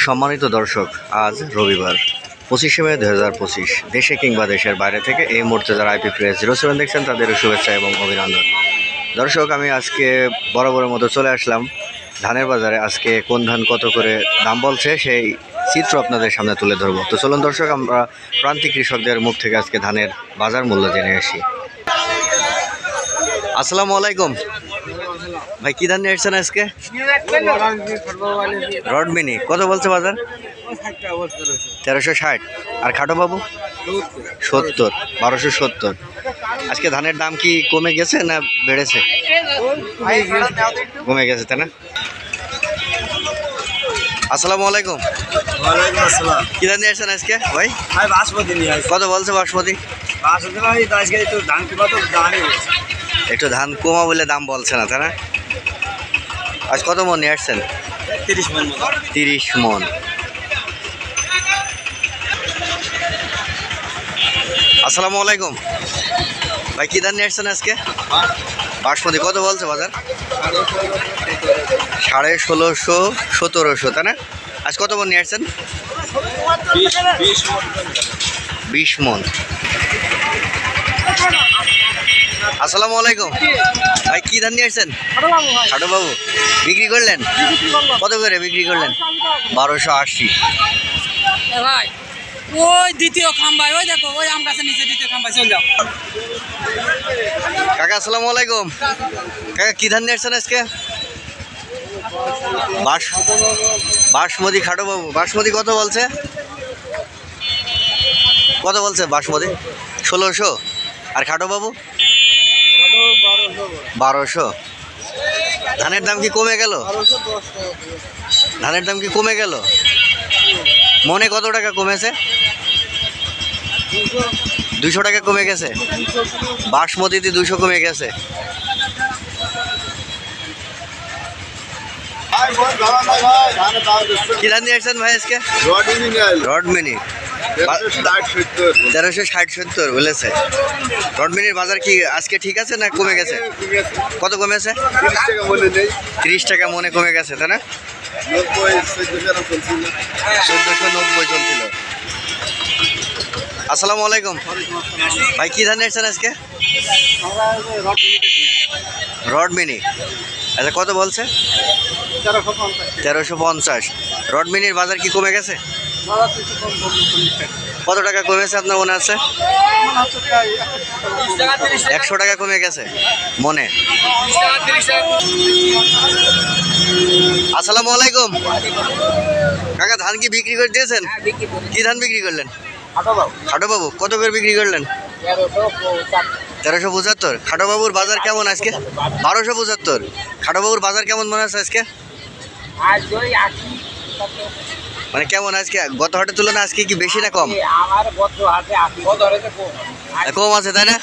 সম্মানিত দর্শক, আজ রবিবার 25শে মে 2025। দেশে কিংবা দেশের বাইরে থেকে এই মুহূর্তে যারা আইপি প্রেস 07 দেখছেন তাদের শুভেচ্ছা এবং অভিনন্দন। দর্শক, আমি আজকে বরাবরের মতো চলে আসলাম ধানের বাজারে। আজকে কোন ধান কত করে দাম বলছে সেই চিত্র আপনাদের সামনে তুলে ধরবো। তো চলুন দর্শক, আমরা প্রান্তিক কৃষকদের মুখ থেকে আজকে ধানের বাজার মূল্য জেনে আসি। আসসালামু আলাইকুম ভাই, কি ধান নিয়ে আসছেন আজকে? রড মিনি কত বলছে বাজার? 1360। আর খাটো বাবু 70, 1270। আজকে ধানের দাম কি কমে গেছে না বেড়েছে? কমে গেছে, তাই না? আসসালামু আলাইকুম। কি ধান নিয়ে আসছেন আজকে ভাই? কত বলছে বাসমতি? একটু ধান কমা বলে দাম বলছে না, তাই না? আজ কত মন নিয়ে আসছেন? 30 মন। আসসালামু আলাইকুম ভাই, কি ধান নিয়ে আসছেন আজকে? বাসমতি কত বলছে বাজার? 1650, 1700, তাই না? আজ কত মন নিয়ে আসছেন? 20 মন। আসসালামু আলাইকুম ভাই, কি ধান নিয়ে আসছেন? খাটো বাবু। বিক্রি করলেন? কত করে বিক্রি করলেন? 1280। ভাই ওই দ্বিতীয় খাম্বাই, ওই দেখো ওই আম গাছের নিচে দ্বিতীয় খাম্বাই, চল যাও। কাকা আসসালামু আলাইকুম। কাকা কি ধান নিয়ে আসছেন আজকে? বাসমতি। খাটো বাবু, বাসমতি কত বলছে? কত বলছে বাসমতি? 1600। আর খাটো বাবু? 1200। ধানের দাম কি কমে গেল? ধানের দাম কি কমে গেল? মনে কত টাকা কমেছে? 200 টাকা কমে গেছে। বাসমতিতে 200 কমে গেছে। কি ধান নিয়ে আসছেন ভাই আজকে? রড মিনি 1360-70 বলেছে। রড মিনির বাজার কি আজকে ঠিক আছে না কমে গেছে? কত কমেছে? 30 টাকা মনে কমে গেছে, তাই না? 1490 চলছিল। আসসালামু আলাইকুম ভাই, কি ধান নিয়েছেন আজকে? Rod mini. আচ্ছা, কত বলছে? 1350। রড মিনির বাজার কি কমে গেছে? কত টাকা কমেছে আপনার মনে আছে? 100 টাকা কমে গেছে মনে। আসসালামু আলাইকুম কাকা, ধান কি বিক্রি করে দিয়েছেন? কি ধান বিক্রি করলেন? খাটো বাবু কত করে বিক্রি করলেন? 1375। খাটো বাবুর বাজার কেমন আজকে? 1275। খাটো বাবুর বাজার কেমন মনে আছে আজকে? মানে কেমন আজকে? গত হাটের তুলনায় আজকে কি বেশি না কম? কম আছে, তাই না?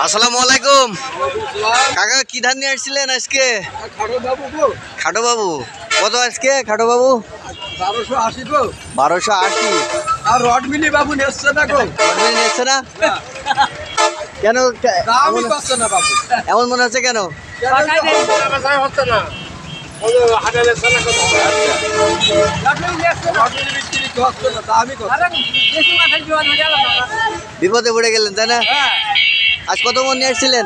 আসসালামু আলাইকুম কাকা, কি ধান নিয়ে আসছিলেন আজকে? খাটো বাবু কত আজকে? খাটো বাবু 1280। আর রড মিনি বাবু নেচ্ছে না গো? রড মিনি নিচ্ছে না কেন? এমন মনে হচ্ছে কেন? বিপদে পড়ে গেলেন, তাই না? আজ কত মন নিয়ে আসছিলেন?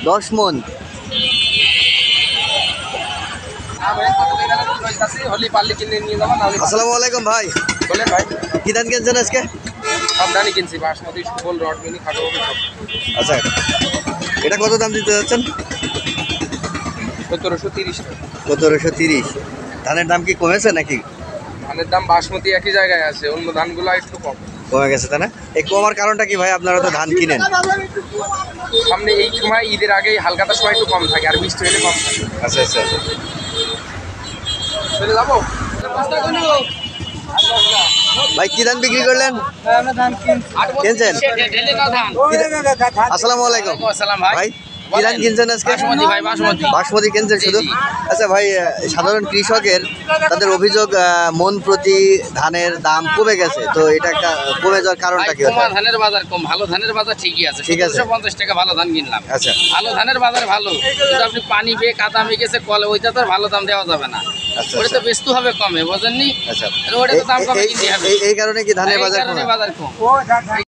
10 মন। আসসালামু আলাইকুম ভাই, বলেন ভাই। কি ধান কিনছেন আজকে? সব ধানই কিনছি, বাসমতি, সুফল, রড মিনি, খাটো। আচ্ছা, এটা কত দাম দিতে যাচ্ছেন? 1730 টাকা। 1730। ধানের দাম কি কমেছে নাকি? ধানের দাম বাসমতি একই জায়গায় আছে, অন্য ধানগুলো একটু কম কমে গেছে, তাই না? এই কমার কারণটা কি ভাই? আপনারা তো ধান কিনেন। সামনে এই সময় ঈদের আগেই হালকাতার সময় একটু কম থাকে, আর বৃষ্টি হলে কম থাকে। আচ্ছা আচ্ছা। চলে যাবো ভাই, কি ধান বিক্রি করলেন? কিনছেন? আসসালামু আলাইকুম আসসালাম ভাই, কি ধান কিনছেন আজকে? বাসমতি ভাই, বাসমতি। বাসমতি কিনছেন শুধু? জি, জি। আচ্ছা ভাই, সাধারণ কৃষকের তাদের অভিযোগ মন প্রতি ধানের দাম কমে গেছে, তো এটা কমে যাওয়ার কারণটা ভাই, কি কমা হতে? ধানের বাজার কম, ভালো ধানের বাজার ঠিকই আছে। ঠিক আছে। 1750 টাকা ভালো ধান কিনলাম। আচ্ছা ভালো ধানের বাজার ভালো, কিন্তু আপনি পানি বেয়ে কাদা মেখেছে কলে, ওইটা তো আর ভালো দাম দেওয়া যাবে না। আচ্ছা ওটা তো বেচতে হবে কমে, বোঝেননি? আচ্ছা ওটা তো দাম কমে কিনতে হবে। এই কারণে কি ধানের এই বাজার কারণে কমে? বাজার কম। এই